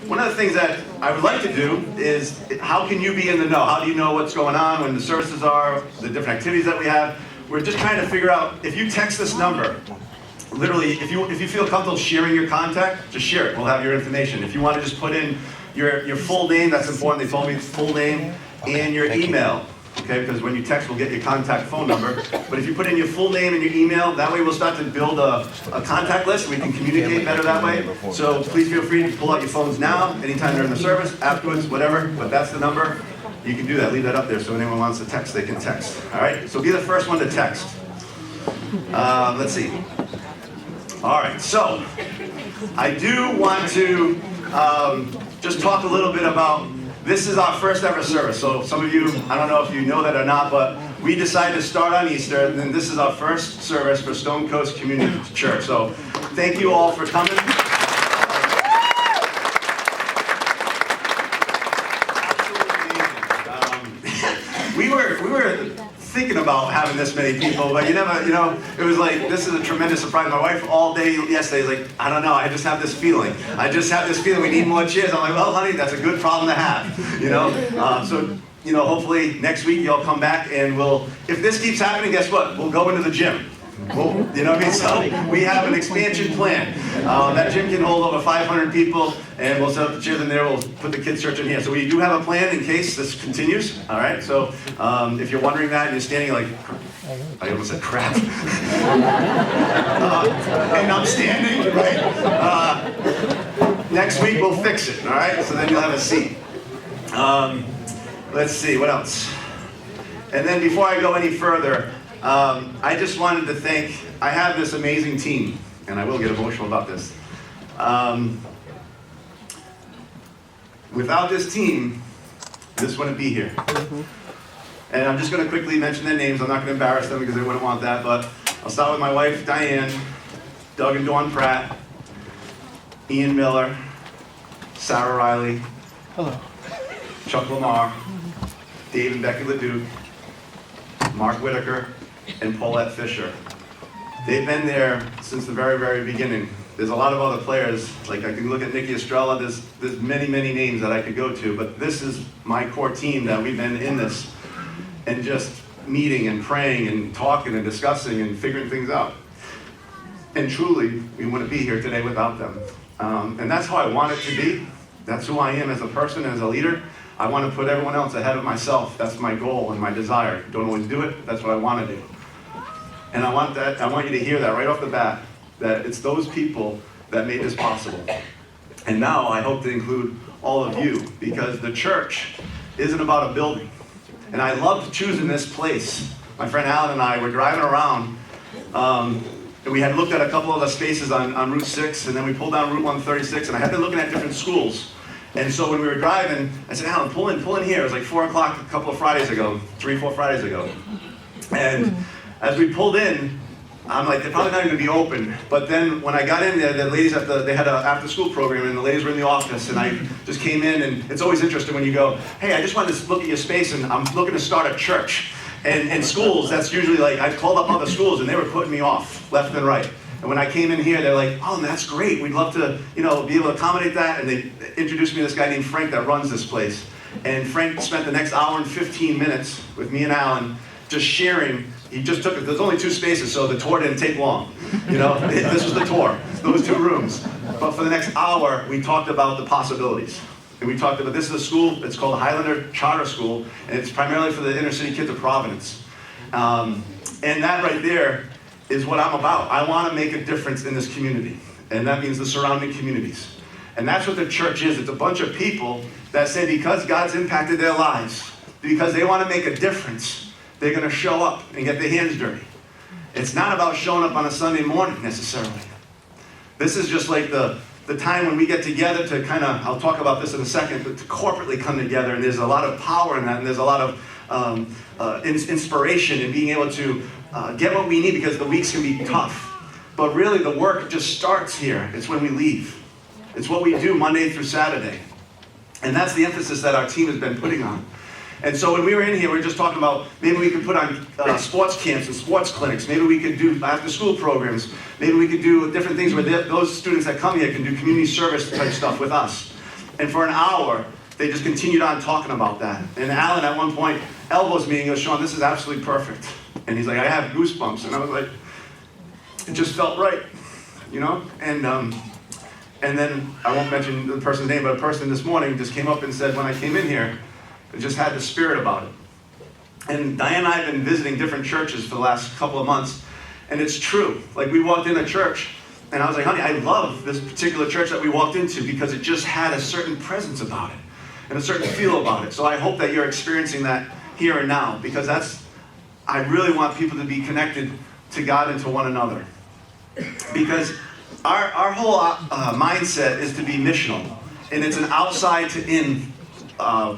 one of the things that I would like to do is, how can you be in the know? How do you know what's going on, when the services are, the different activities that we have? We're just trying to figure out, if you text this number, literally, if you feel comfortable sharing your contact, just share it. We'll have your information. If you want to just put in your full name, that's important. They told me it's full name, and your email. Okay, because when you text, we'll get your contact phone number. But if you put in your full name and your email, that way we'll start to build a contact list. We can communicate better that way. So please feel free to pull out your phones now, anytime during the service, afterwards, whatever. But that's the number. You can do that. Leave that up there so anyone wants to text, they can text. All right, so be the first one to text. Let's see. All right, so I do want to just talk a little bit about, this is our first ever service. So some of you, I don't know if you know that or not, but we decided to start on Easter, and then this is our first service for Stone Coast Community Church. So thank you all for coming. We were thinking about having this many people, but you never, it was like, this is a tremendous surprise. My wife all day yesterday was like, I don't know, I just have this feeling. We need more chairs. I'm like, well, honey, that's a good problem to have, So, hopefully next week you'll come back and if this keeps happening, guess what? We'll go into the gym. Well, you know what I mean? So we have an expansion plan. That gym can hold over 500 people, and we'll set up the chairs in there. We'll put the kids' church in here. So we do have a plan in case this continues. All right. So if you're wondering that, and you're standing like, I almost said crap. And I'm standing, right? Next week we'll fix it. All right. So then you'll have a seat. Let's see what else. And then before I go any further, I just wanted to thank, I have this amazing team, and I will get emotional about this. Without this team, this wouldn't be here. And I'm just going to quickly mention their names. I'm not going to embarrass them because they wouldn't want that, but I'll start with my wife, Diane, Doug and Dawn Pratt, Ian Miller, Sarah Riley, Hello. Chuck Lamar, Dave and Becky Leduc, Mark Whitaker, and Paulette Fisher. They've been there since the very, very beginning. There's a lot of other players, like I can look at Nikki Estrella, there's many, many names that I could go to, but this is my core team that we've been in this, and just meeting and praying and talking and discussing and figuring things out. And truly, we wouldn't be here today without them. And that's how I want it to be. That's who I am as a person, as a leader. I want to put everyone else ahead of myself. That's my goal and my desire. Don't always do it, that's what I want to do. And I want you to hear that right off the bat, that it's those people that made this possible. And now I hope to include all of you, because the church isn't about a building. And I loved choosing this place. My friend Alan and I were driving around, and we had looked at a couple of the spaces on Route 6, and then we pulled down Route 136, and I had been looking at different schools. And so when we were driving, I said, Alan, pull in here. It was like 4 o'clock a couple of Fridays ago, 3-4 Fridays ago. And as we pulled in, I'm like, they're probably not going to be open. But then when I got in there, the ladies they had an after-school program, and the ladies were in the office, and I just came in, and it's always interesting when you go, hey, I just wanted to look at your space, and I'm looking to start a church. And in schools, that's usually like, I've called up other schools, and they were putting me off, left and right. And when I came in here, they're like, oh, that's great. We'd love to, be able to accommodate that. And they introduced me to this guy named Frank that runs this place. And Frank spent the next hour and 15 minutes with me and Alan just sharing. He just took it. There's only 2 spaces, so the tour didn't take long. This was the tour, those 2 rooms. But for the next hour, we talked about the possibilities. And we talked about, this is a school, it's called Highlander Charter School, and it's primarily for the inner city kids of Providence. And that right there is what I'm about. I want to make a difference in this community, and that means the surrounding communities. And that's what the church is. It's a bunch of people that say because God's impacted their lives, because they want to make a difference, they're going to show up and get their hands dirty. It's not about showing up on a Sunday morning necessarily. This is just like the time when we get together to kind of, I'll talk about this in a second, but to corporately come together, and there's a lot of power in that, and there's a lot of inspiration in being able to get what we need, because the weeks can be tough. But really the work just starts here. It's when we leave. It's what we do Monday through Saturday. And that's the emphasis that our team has been putting on. And so when we were in here, we were just talking about maybe we could put on sports camps and sports clinics. Maybe we could do after-school programs. Maybe we could do different things where those students that come here can do community service type stuff with us. And for an hour, they just continued on talking about that. And Alan at one point elbows me and goes, Sean, this is absolutely perfect. And he's like, I have goosebumps. And I was like, it just felt right, you know? And then, I won't mention the person's name, but a person this morning just came up and said, when I came in here, it just had the spirit about it. And Diane and I have been visiting different churches for the last couple of months, and it's true. Like, we walked in a church, and I was like, honey, I love this particular church that we walked into because it just had a certain presence about it, and a certain feel about it. So I hope that you're experiencing that here and now, because I really want people to be connected to God and to one another. Because our whole mindset is to be missional, and it's an outside to in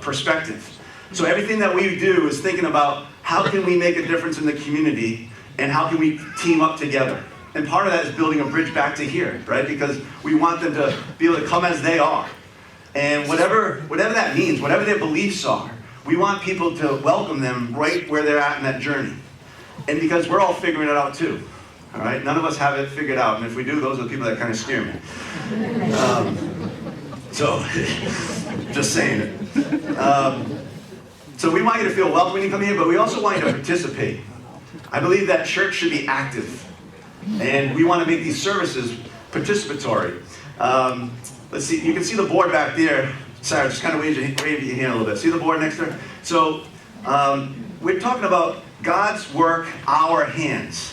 perspective. So everything that we do is thinking about how can we make a difference in the community, and how can we team up together. And part of that is building a bridge back to here, right? Because we want them to be able to come as they are. And whatever that means, whatever their beliefs are, we want people to welcome them right where they're at in that journey. And because we're all figuring it out too. All right, none of us have it figured out, and if we do, those are the people that kind of scare me. So, just saying it. So we want you to feel welcome when you come here, but we also want you to participate. I believe that church should be active, and we want to make these services participatory. Let's see, you can see the board back there. Sarah, just kind of wave your hand a little bit. See the board next to her? So, we're talking about God's work, our hands.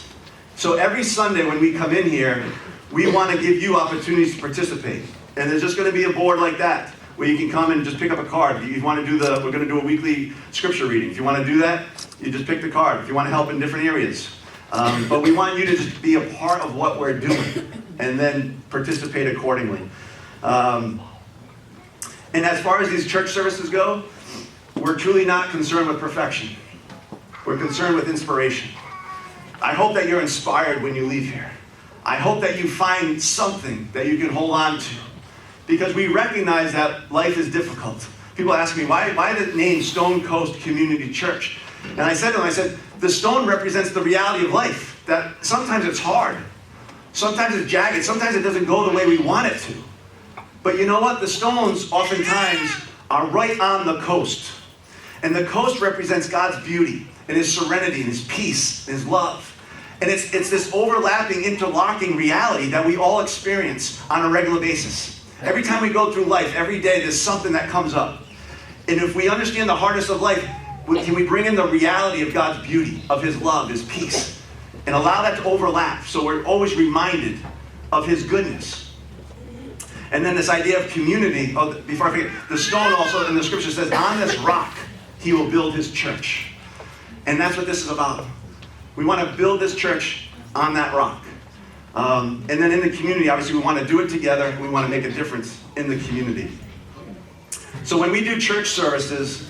So every Sunday when we come in here, we want to give you opportunities to participate. And there's just going to be a board like that, where you can come and just pick up a card. If you want to we're going to do a weekly scripture reading. If you want to do that, you just pick the card. If you want to help in different areas. But we want you to just be a part of what we're doing, and then participate accordingly. And as far as these church services go, we're truly not concerned with perfection. We're concerned with inspiration. I hope that you're inspired when you leave here. I hope that you find something that you can hold on to. Because we recognize that life is difficult. People ask me, why the name Stone Coast Community Church? And I said to them, the stone represents the reality of life. That sometimes it's hard. Sometimes it's jagged. Sometimes it doesn't go the way we want it to. But you know what? The stones oftentimes are right on the coast. And the coast represents God's beauty and His serenity and His peace and His love. And it's this overlapping, interlocking reality that we all experience on a regular basis. Every time we go through life, every day, there's something that comes up. And if we understand the hardness of life, can we bring in the reality of God's beauty, of His love, His peace, and allow that to overlap so we're always reminded of His goodness. And then this idea of community, before I forget, the stone also in the scripture says, on this rock, He will build His church. And that's what this is about. We want to build this church on that rock. And then in the community, obviously, we want to do it together. We want to make a difference in the community. So when we do church services,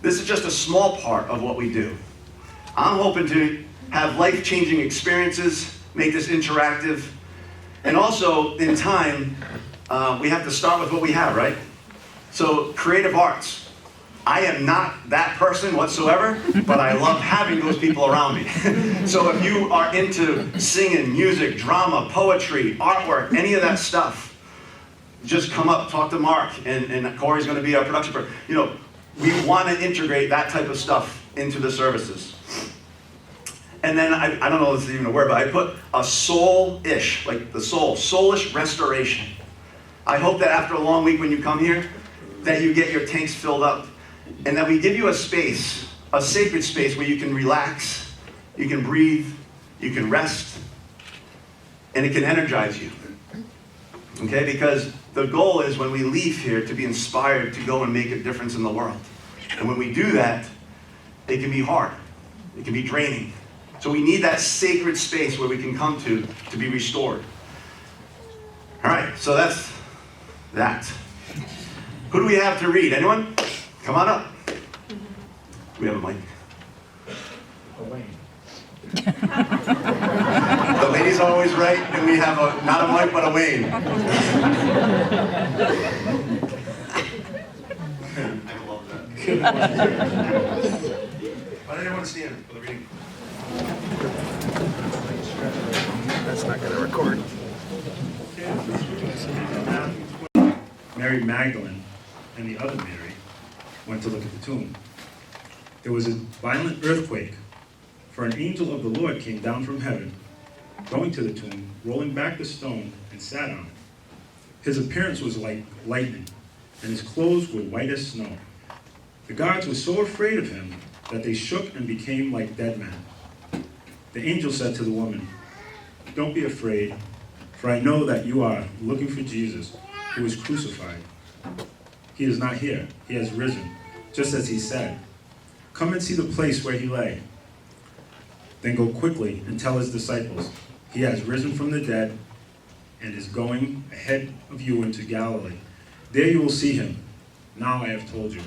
this is just a small part of what we do. I'm hoping to have life-changing experiences, make this interactive, and also, in time, we have to start with what we have, right? So, creative arts. I am not that person whatsoever, but I love having those people around me. So if you are into singing, music, drama, poetry, artwork, any of that stuff, just come up, talk to Mark, and Corey's going to be our production person. You know, we want to integrate that type of stuff into the services. And then, I don't know if this is even a word, but I put a soul-ish, like the soul, soulish restoration. I hope that after a long week when you come here, that you get your tanks filled up. And that we give you a space, a sacred space where you can relax, you can breathe, you can rest, and it can energize you. Okay, because the goal is when we leave here to be inspired to go and make a difference in the world. And when we do that, it can be hard, it can be draining. So we need that sacred space where we can come to be restored. All right, so that's that. Who do we have to read? Anyone? Come on up. We have a mic. The lady's always right, and we have not a mic, but a Wayne. I love that. Why did everyone stand for the reading? That's not going to record. Mary Magdalene and the other Mary went to look at the tomb. There was a violent earthquake, for an angel of the Lord came down from heaven, going to the tomb, rolling back the stone, and sat on it. His appearance was like lightning, and his clothes were white as snow. The guards were so afraid of him that they shook and became like dead men. The angel said to the woman, "Don't be afraid, for I know that you are looking for Jesus, who was crucified. He is not here. He has risen, just as he said. Come and see the place where he lay. Then go quickly and tell his disciples, he has risen from the dead and is going ahead of you into Galilee. There you will see him. Now I have told you."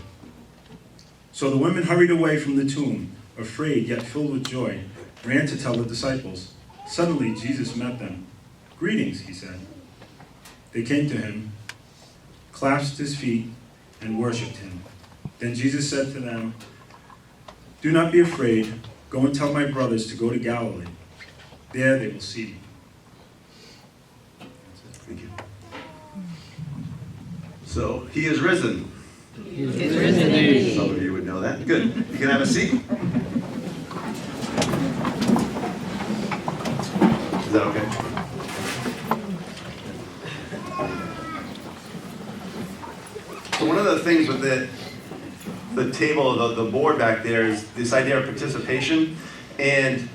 So the women hurried away from the tomb, afraid yet filled with joy, ran to tell the disciples. Suddenly Jesus met them. "Greetings," he said. They came to him, clasped his feet, and worshipped him. Then Jesus said to them, "Do not be afraid. Go and tell my brothers to go to Galilee. There they will see me." Thank you. So, he is risen. He is risen indeed. Some of you would know that. Good. You can have a seat. Is that okay? So one of the things with the table, the board back there is this idea of participation. And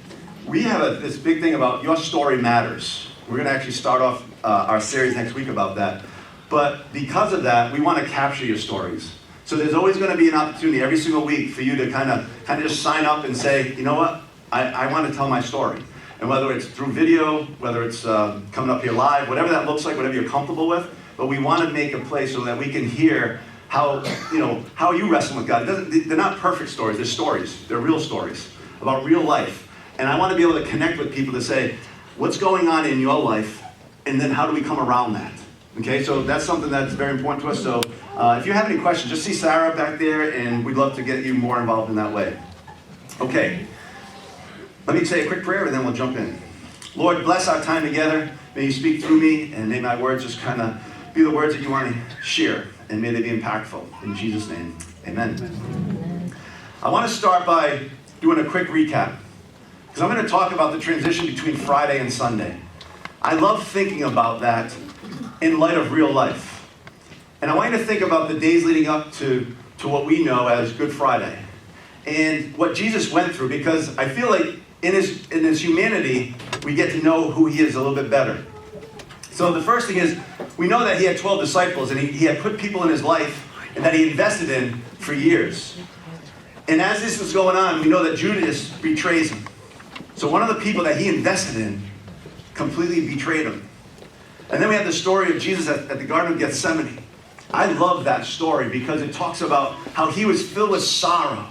we have this big thing about your story matters. We're going to actually start off our series next week about that. But because of that, we want to capture your stories. So there's always going to be an opportunity every single week for you to kind of just sign up and say, you know what, I want to tell my story. And whether it's through video, whether it's coming up here live, whatever that looks like, whatever you're comfortable with, but we want to make a place so that we can hear how you wrestle with God. They're not perfect stories, they're stories. They're real stories about real life. And I want to be able to connect with people to say, what's going on in your life, and then how do we come around that? Okay, so that's something that's very important to us. So if you have any questions, just see Sarah back there, and we'd love to get you more involved in that way. Okay, let me say a quick prayer, and then we'll jump in. Lord, bless our time together. May you speak through me, and may my words just kind of be the words that you want to share, and may they be impactful. In Jesus' name, amen. I want to start by doing a quick recap, because I'm going to talk about the transition between Friday and Sunday. I love thinking about that in light of real life. And I want you to think about the days leading up to what we know as Good Friday, and what Jesus went through, because I feel like in his humanity, we get to know who he is a little bit better. So the first thing is, we know that he had 12 disciples, and he had put people in his life and that he invested in for years. And as this was going on, we know that Judas betrays him. So one of the people that he invested in completely betrayed him. And then we have the story of Jesus at the Garden of Gethsemane. I love that story because it talks about how he was filled with sorrow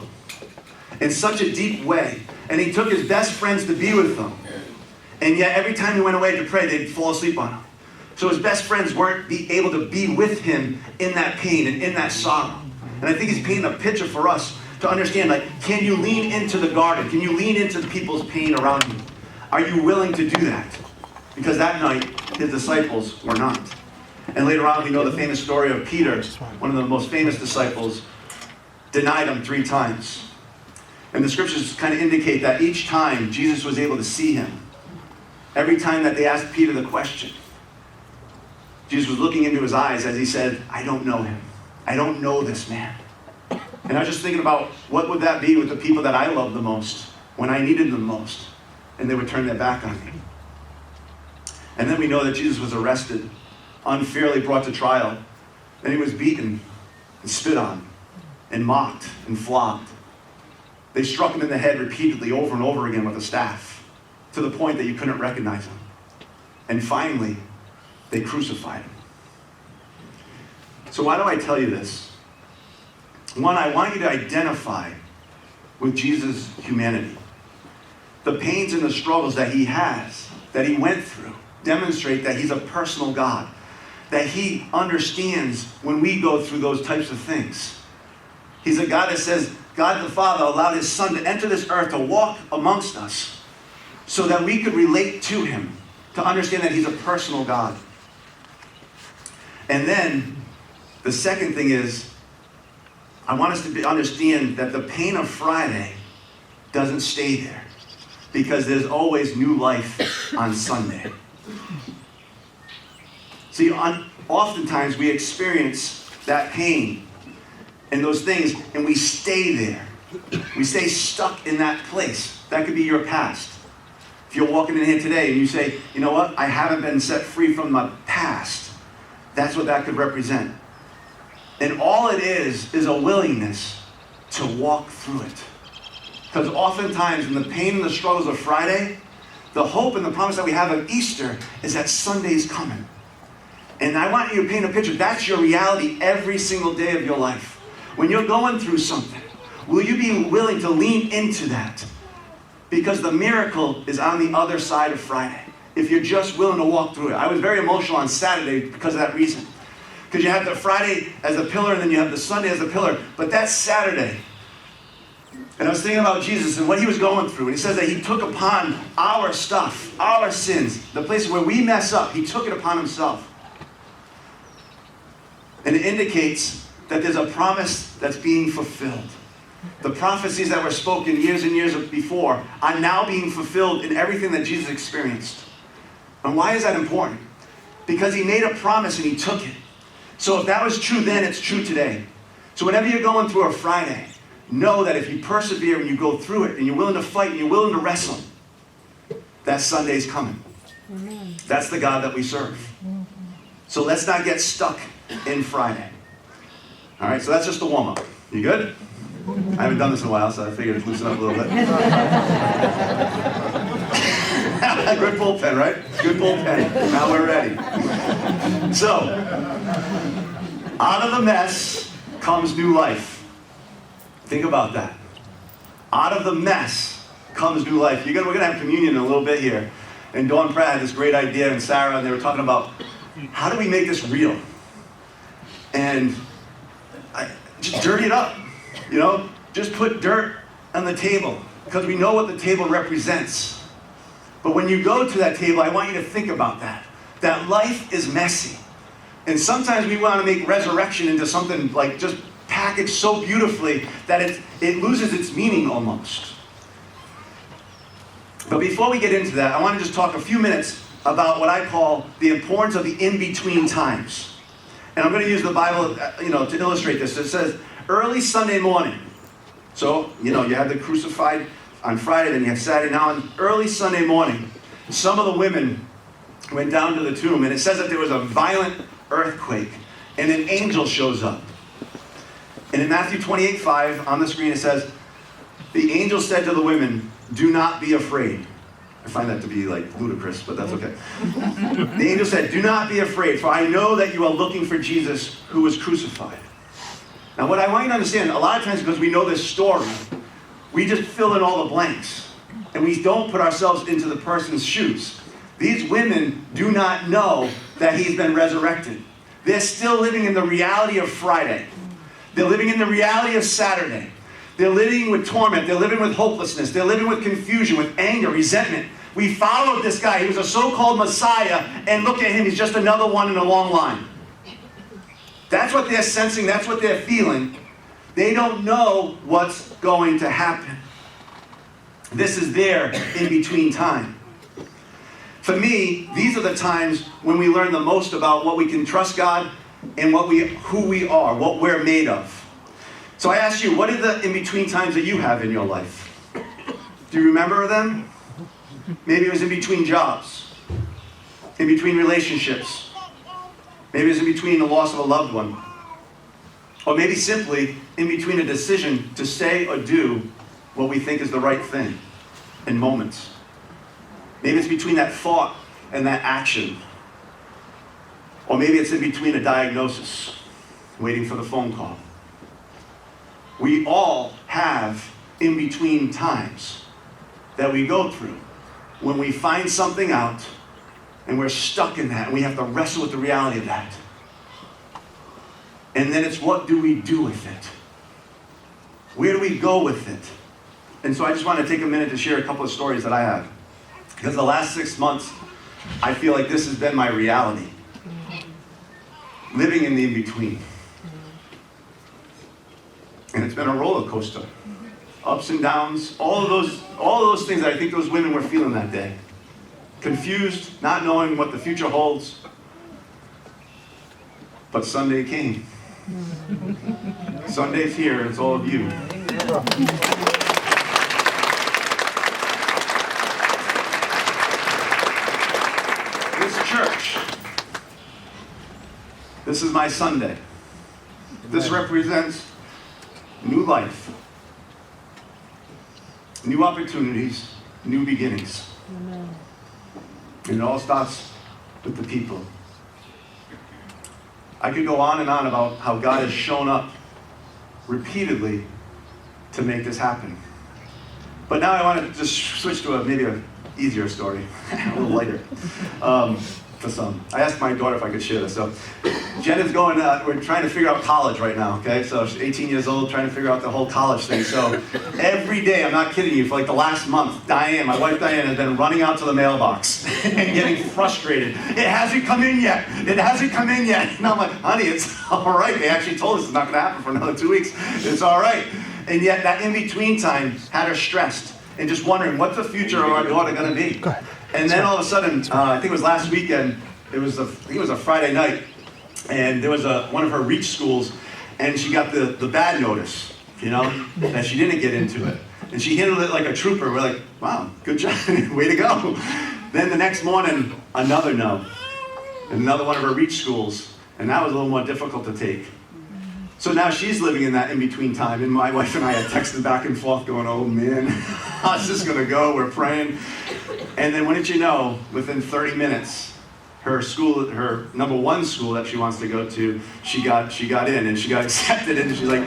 in such a deep way. And he took his best friends to be with him. And yet every time he went away to pray, they'd fall asleep on him. So his best friends weren't able to be with him in that pain and in that sorrow. And I think he's painting a picture for us to understand, like, can you lean into the garden? Can you lean into the people's pain around you? Are you willing to do that? Because that night, his disciples were not. And later on, we know the famous story of Peter, one of the most famous disciples, denied him 3 times. And the scriptures kind of indicate that each time Jesus was able to see him, every time that they asked Peter the question, Jesus was looking into his eyes as he said, I don't know him. I don't know this man. And I was just thinking about what would that be with the people that I loved the most when I needed them most, and they would turn their back on me. And then we know that Jesus was arrested, unfairly brought to trial. Then he was beaten and spit on and mocked and flogged. They struck him in the head repeatedly over and over again with a staff to the point that you couldn't recognize him. And finally, they crucified him. So why do I tell you this? One, I want you to identify with Jesus' humanity. The pains and the struggles that he has, that he went through, demonstrate that he's a personal God, that he understands when we go through those types of things. He's a God that says, God the Father allowed his Son to enter this earth to walk amongst us so that we could relate to him, to understand that he's a personal God. And then The second thing is, I want us to understand that the pain of Friday doesn't stay there, because there's always new life on Sunday. See, oftentimes we experience that pain and those things, and we stay there. We stay stuck in that place. That could be your past. If you're walking in here today and you say, you know what, I haven't been set free from my past, that's what that could represent. And all it is a willingness to walk through it. Because oftentimes in the pain and the struggles of Friday, the hope and the promise that we have of Easter is that Sunday's coming. And I want you to paint a picture. That's your reality every single day of your life. When you're going through something, will you be willing to lean into that? Because the miracle is on the other side of Friday. If you're just willing to walk through it. I was very emotional on Saturday because of that reason. Because you have the Friday as a pillar and then you have the Sunday as a pillar. But that's Saturday. And I was thinking about Jesus and what he was going through. And he says that he took upon our stuff, our sins, the places where we mess up. He took it upon himself. And it indicates that there's a promise that's being fulfilled. The prophecies that were spoken years and years before are now being fulfilled in everything that Jesus experienced. And why is that important? Because he made a promise and he took it. So if that was true then, it's true today. So whenever you're going through a Friday, know that if you persevere and you go through it and you're willing to fight and you're willing to wrestle, that Sunday's coming. Amen. That's the God that we serve. Mm-hmm. So let's not get stuck in Friday. All right, so that's just the warm-up. You good? I haven't done this in a while, so I figured it'd loosen up a little bit. Good bullpen, right? Good bullpen. Now we're ready. So, out of the mess comes new life. Think about that. Out of the mess comes new life. We're going to have communion in a little bit here. And Dawn Pratt had this great idea, and Sarah, and they were talking about, how do we make this real? And just dirty it up. You know, just put dirt on the table, because we know what the table represents. But when you go to that table, I want you to think about that. That life is messy. And sometimes we want to make resurrection into something like just packaged so beautifully that it loses its meaning almost. But before we get into that, I want to just talk a few minutes about what I call the importance of the in-between times. And I'm going to use the Bible, to illustrate this. It says, early Sunday morning. So, you have the crucified on Friday, then you have Saturday. Now, on early Sunday morning, some of the women went down to the tomb, and it says that there was a violent earthquake, and an angel shows up. And in Matthew 28:5, on the screen, it says, the angel said to the women, do not be afraid. I find that to be ludicrous, but that's okay. The angel said, do not be afraid, for I know that you are looking for Jesus who was crucified. Now, what I want you to understand, a lot of times because we know this story, we just fill in all the blanks. And we don't put ourselves into the person's shoes. These women do not know that he's been resurrected. They're still living in the reality of Friday. They're living in the reality of Saturday. They're living with torment. They're living with hopelessness. They're living with confusion, with anger, resentment. We followed this guy. He was a so-called Messiah, and look at him. He's just another one in a long line. That's what they're sensing. That's what they're feeling. They don't know what's going to happen. This is their in-between time. For me, these are the times when we learn the most about what we can trust God and who we are, what we're made of. So I ask you, what are the in-between times that you have in your life? Do you remember them? Maybe it was in between jobs, in between relationships. Maybe it was in between the loss of a loved one. Or maybe simply in between a decision to say or do what we think is the right thing in moments. Maybe it's between that thought and that action. Or maybe it's in between a diagnosis, waiting for the phone call. We all have in-between times that we go through when we find something out and we're stuck in that and we have to wrestle with the reality of that. And then it's, what do we do with it? Where do we go with it? And so I just want to take a minute to share a couple of stories that I have. Because the last 6 months, I feel like this has been my reality. Living in the in-between. And it's been a roller coaster. Ups and downs, all of those things that I think those women were feeling that day. Confused, not knowing what the future holds. But Sunday came. Sunday's here, and it's all of you. This church, this is my Sunday. This represents new life, new opportunities, new beginnings. And it all starts with the people. I could go on and on about how God has shown up repeatedly to make this happen. But now I want to just switch to maybe an easier story, a little lighter. For some. I asked my daughter if I could share this. So Jen is going, we're trying to figure out college right now, okay? So she's 18 years old, trying to figure out the whole college thing. So every day, I'm not kidding you, for like the last month, my wife Diane, has been running out to the mailbox and getting frustrated. It hasn't come in yet. It hasn't come in yet. And I'm like, honey, it's all right. They actually told us it's not going to happen for another 2 weeks. It's all right. And yet that in-between time had her stressed and just wondering, what's the future of our daughter going to be? And then all of a sudden, I think it was last weekend, I think it was a Friday night, and there was one of her reach schools, and she got the bad notice, that she didn't get into it. And she handled it like a trooper. We're like, wow, good job, way to go. Then the next morning, another no, another one of her reach schools, and that was a little more difficult to take. So now she's living in that in-between time, and my wife and I had texted back and forth going, oh man, how's this gonna go? We're praying. And then wouldn't you know, within 30 minutes, her school, her number one school that she wants to go to, she got in and she got accepted, and she's like,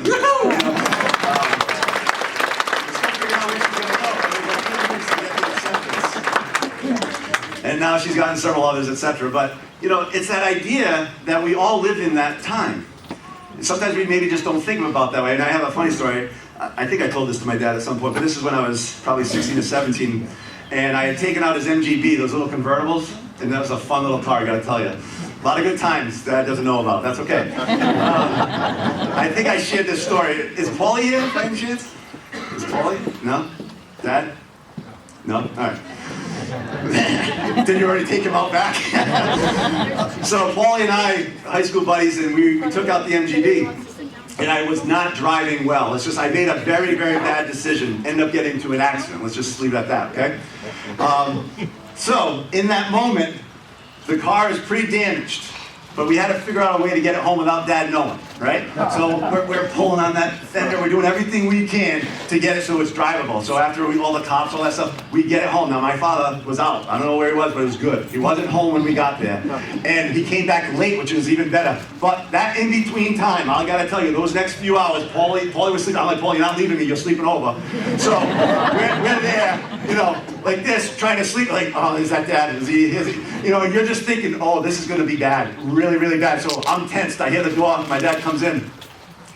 and now she's gotten several others, etc. But it's that idea that we all live in that time. Sometimes we maybe just don't think about that way. And I have a funny story. I think I told this to my dad at some point, but this is when I was probably 16 or 17. And I had taken out his MGB, those little convertibles, and that was a fun little car, I gotta tell you. A lot of good times Dad doesn't know about. That's okay. I think I shared this story. Is Paulie here by any chance? Is Paulie? No? Dad? No? All right. Did you already take him out back? So Paulie and I, high school buddies, and we took out the MGB. And I was not driving well. It's just I made a very, very bad decision. Ended up getting into an accident. Let's just leave it at that, okay? So in that moment, the car is pretty damaged. But we had to figure out a way to get it home without Dad knowing, right? So we're pulling on that fender. We're doing everything we can to get it so it's drivable. So after all the cops, all that stuff, we get it home. Now my father was out. I don't know where he was, but it was good. He wasn't home when we got there. And he came back late, which was even better. But that in-between time, I gotta tell you, those next few hours, Paulie was sleeping. I'm like, Paulie, you're not leaving me, you're sleeping over. So we're there, like this, trying to sleep, like, oh, is that Dad? Is he? And you're just thinking, oh, this is gonna be bad. Really, really bad. So I'm tensed. I hear the door. My dad comes in.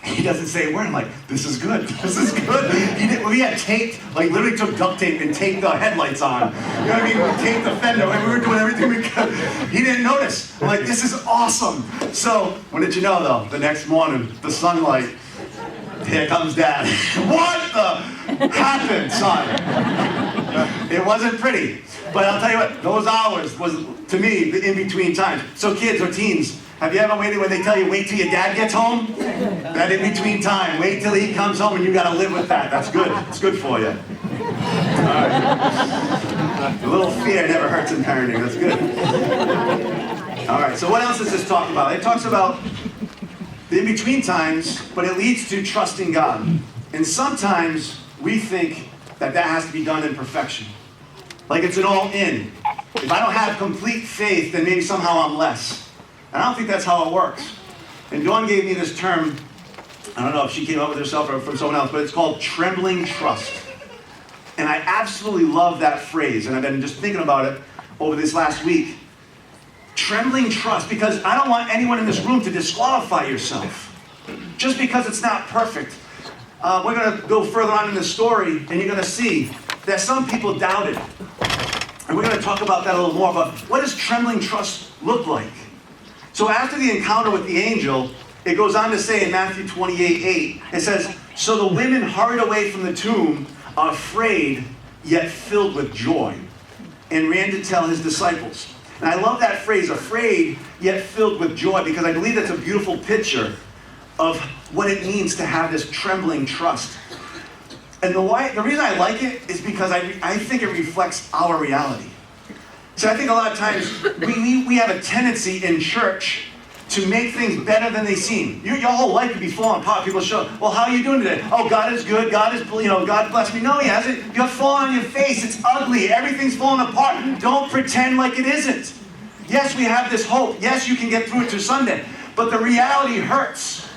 He doesn't say a word. I'm like, this is good. This is good. We had taped, like literally took duct tape and taped the headlights on. You know what I mean? We taped the fender. We were doing everything we could. He didn't notice. I'm like, this is awesome. So, what did you know though? The next morning, the sunlight, here comes Dad. What the happened, son? It wasn't pretty. But I'll tell you what, those hours was, to me, the in-between time. So kids or teens, have you ever waited when they tell you, wait till your dad gets home? That in-between time, wait till he comes home and you gotta live with that. That's good. It's good for you. All right. A little fear never hurts in parenting. That's good. All right, so what else does this talk about? It talks about the in-between times, but it leads to trusting God. And sometimes we think that has to be done in perfection. Like it's an all-in. If I don't have complete faith, then maybe somehow I'm less. And I don't think that's how it works. And Dawn gave me this term, I don't know if she came up with herself or from someone else, but it's called trembling trust. And I absolutely love that phrase, and I've been just thinking about it over this last week. Trembling trust, because I don't want anyone in this room to disqualify yourself. Just because it's not perfect. We're going to go further on in the story, and you're going to see that some people doubted. And we're going to talk about that a little more, but what does trembling trust look like? So after the encounter with the angel, it goes on to say in Matthew 28:8, it says, "So the women hurried away from the tomb, afraid, yet filled with joy, and ran to tell his disciples." And I love that phrase, afraid, yet filled with joy, because I believe that's a beautiful picture of what it means to have this trembling trust. And the reason I like it is because I think it reflects our reality. So I think a lot of times we have a tendency in church to make things better than they seem. Your whole life could be falling apart. People show, well, how are you doing today? Oh, God is good. God bless me. No, He hasn't. You're falling on your face. It's ugly. Everything's falling apart. Don't pretend like it isn't. Yes, we have this hope. Yes, you can get through it to Sunday. But the reality hurts.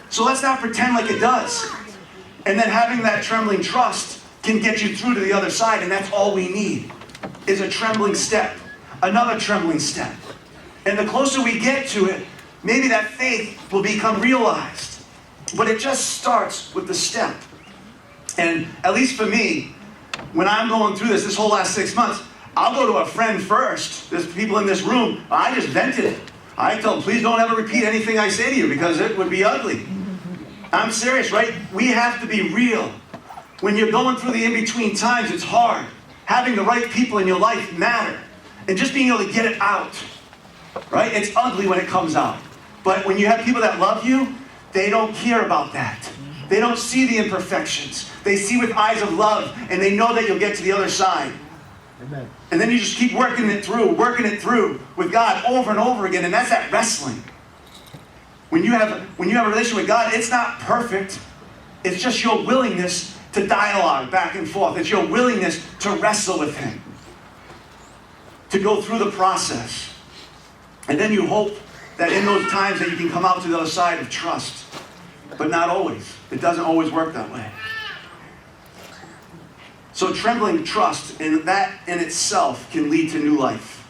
So let's not pretend like it does. And then having that trembling trust can get you through to the other side. And that's all we need, is a trembling step. Another trembling step. And the closer we get to it, maybe that faith will become realized. But it just starts with the step. And at least for me, when I'm going through this whole last 6 months, I'll go to a friend first. There's people in this room. I just vented it. I tell them, please don't ever repeat anything I say to you, because it would be ugly. I'm serious, right? We have to be real. When you're going through the in-between times, it's hard. Having the right people in your life matter. And just being able to get it out. Right? It's ugly when it comes out. But when you have people that love you, they don't care about that. They don't see the imperfections. They see with eyes of love, and they know that you'll get to the other side. Amen. And then you just keep working it through with God over and over again, and that's that wrestling. When you have a relationship with God, it's not perfect. It's just your willingness to dialogue back and forth. It's your willingness to wrestle with Him. To go through the process. And then you hope that in those times that you can come out to the other side of trust. But not always. It doesn't always work that way. So trembling trust, and that in itself can lead to new life.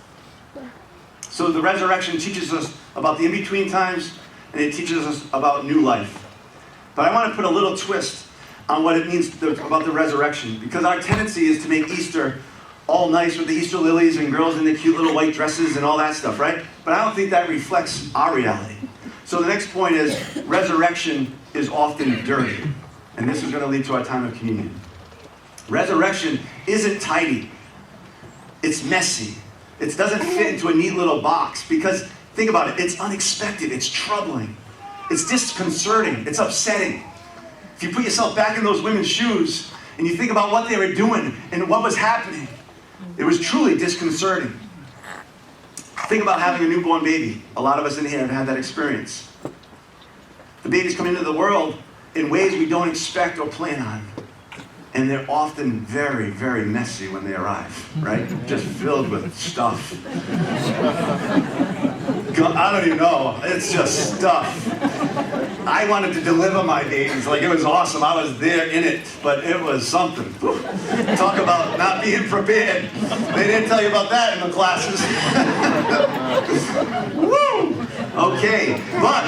So the resurrection teaches us about the in-between times, and it teaches us about new life. But I want to put a little twist on what it means about the resurrection, because our tendency is to make Easter all nice with the Easter lilies and girls in the cute little white dresses and all that stuff, right? But I don't think that reflects our reality. So the next point is, resurrection is often dirty. And this is going to lead to our time of communion. Resurrection isn't tidy. It's messy. It doesn't fit into a neat little box, because, think about it, it's unexpected, it's troubling, it's disconcerting, it's upsetting. If you put yourself back in those women's shoes and you think about what they were doing and what was happening, it was truly disconcerting. Think about having a newborn baby. A lot of us in here have had that experience. The babies come into the world in ways we don't expect or plan on. And they're often very, very messy when they arrive, right? Just filled with stuff. I don't even know. It's just stuff. I wanted to deliver my babies. Like, it was awesome. I was there in it, but it was something. Whew. Talk about not being prepared. They didn't tell you about that in the classes. Woo! Okay, but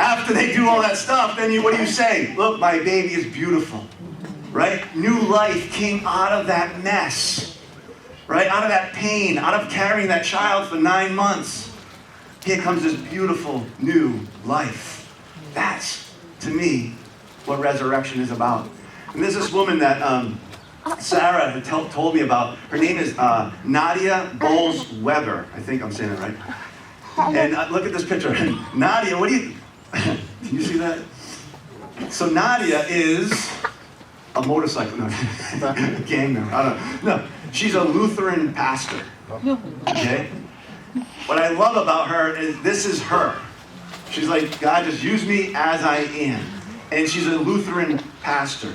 after they do all that stuff, then what do you say? Look, my baby is beautiful. Right? New life came out of that mess. Right? Out of that pain, out of carrying that child for 9 months. Here comes this beautiful new life. That's, to me, what resurrection is about. And there's this woman that Sarah had told me about. Her name is Nadia Bowles-Weber. I think I'm saying it right. And look at this picture. Nadia, what do you... Can you see that? So Nadia is... a motorcycle, no, a gang member, I don't know. No, she's a Lutheran pastor, okay? What I love about her is this is her. She's like, God, just use me as I am. And she's a Lutheran pastor.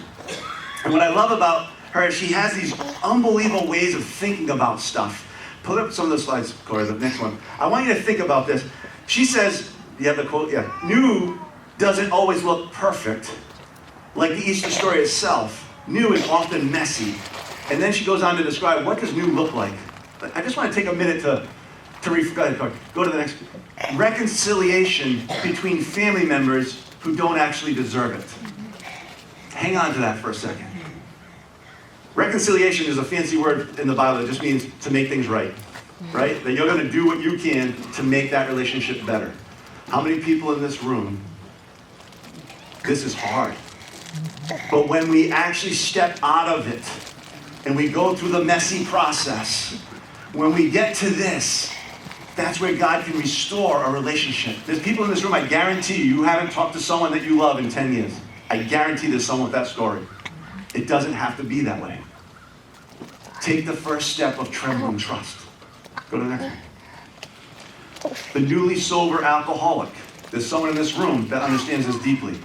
And what I love about her is she has these unbelievable ways of thinking about stuff. Pull up some of the slides, Corey, the next one. I want you to think about this. She says, you have the quote? Yeah. New doesn't always look perfect. Like the Easter story itself, new is often messy. And then she goes on to describe, what does new look like? I just want to take a minute to go to the next. Reconciliation between family members who don't actually deserve it. Hang on to that for a second. Reconciliation is a fancy word in the Bible that just means to make things right. Right? That you're going to do what you can to make that relationship better. How many people in this room, this is hard. But when we actually step out of it and we go through the messy process, when we get to this, that's where God can restore a relationship. There's people in this room, I guarantee you haven't talked to someone that you love in 10 years. I guarantee there's someone with that story. It doesn't have to be that way. Take the first step of trembling trust. Go to the next one. The newly sober alcoholic. There's someone in this room that understands this deeply.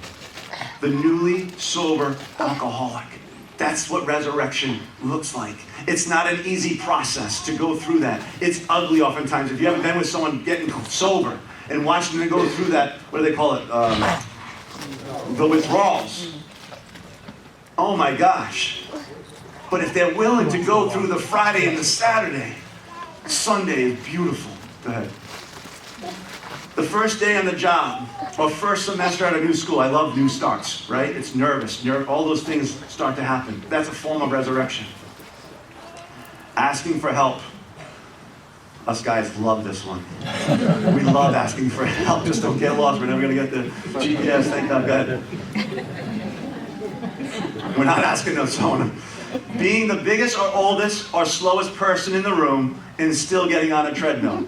The newly sober alcoholic. That's what resurrection looks like. It's not an easy process to go through that. It's ugly oftentimes. If you haven't been with someone getting sober and watching them go through that, what do they call it? The withdrawals. Oh my gosh. But if they're willing to go through the Friday and the Saturday, Sunday is beautiful. Go ahead. The first day on the job, or first semester at a new school, I love new starts, right? It's nervous, all those things start to happen. That's a form of resurrection. Asking for help. Us guys love this one. We love asking for help. Just don't get lost. We're never going to get the GPS. Thank God. Go ahead. We're not asking no someone. Being the biggest or oldest or slowest person in the room and still getting on a treadmill.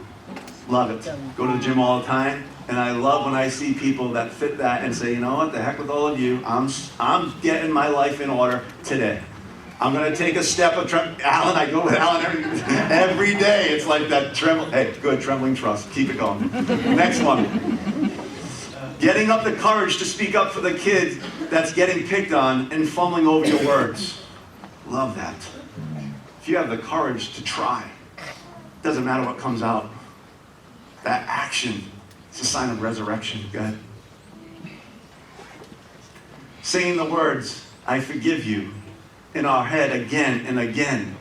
Love it. Go to the gym all the time. And I love when I see people that fit that and say, you know what, the heck with all of you. I'm getting my life in order today. I'm going to take a step of Alan, I go with Alan every day. It's like that tremble. Hey, good, trembling trust. Keep it going. Next one. Getting up the courage to speak up for the kid that's getting picked on and fumbling over your words. Love that. If you have the courage to try, doesn't matter what comes out. That action is a sign of resurrection. Go ahead. Saying the words, I forgive you, in our head again and again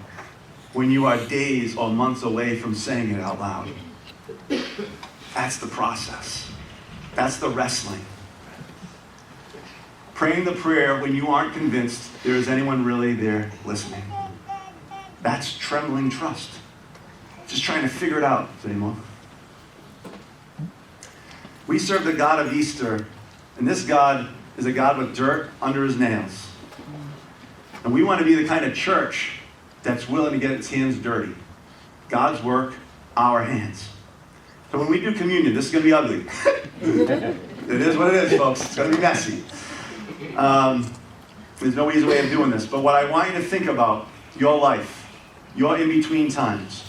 when you are days or months away from saying it out loud. That's the process. That's the wrestling. Praying the prayer when you aren't convinced there is anyone really there listening. That's trembling trust. Just trying to figure it out. Say more. We serve the God of Easter, and this God is a God with dirt under his nails. And we want to be the kind of church that's willing to get its hands dirty. God's work, our hands. So when we do communion, this is going to be ugly. It is what it is, folks. It's going to be messy. There's no easy way of doing this. But what I want you to think about, your life, your in-between times,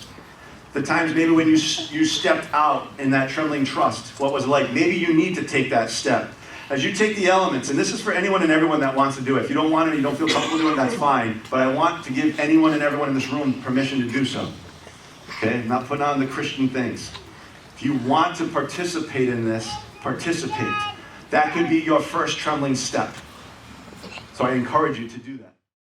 the times maybe when you stepped out in that trembling trust, what was it like? Maybe you need to take that step. As you take the elements, and this is for anyone and everyone that wants to do it. If you don't want it, you don't feel comfortable doing it, that's fine. But I want to give anyone and everyone in this room permission to do so. Okay? I'm not putting on the Christian things. If you want to participate in this, participate. That could be your first trembling step. So I encourage you to do that.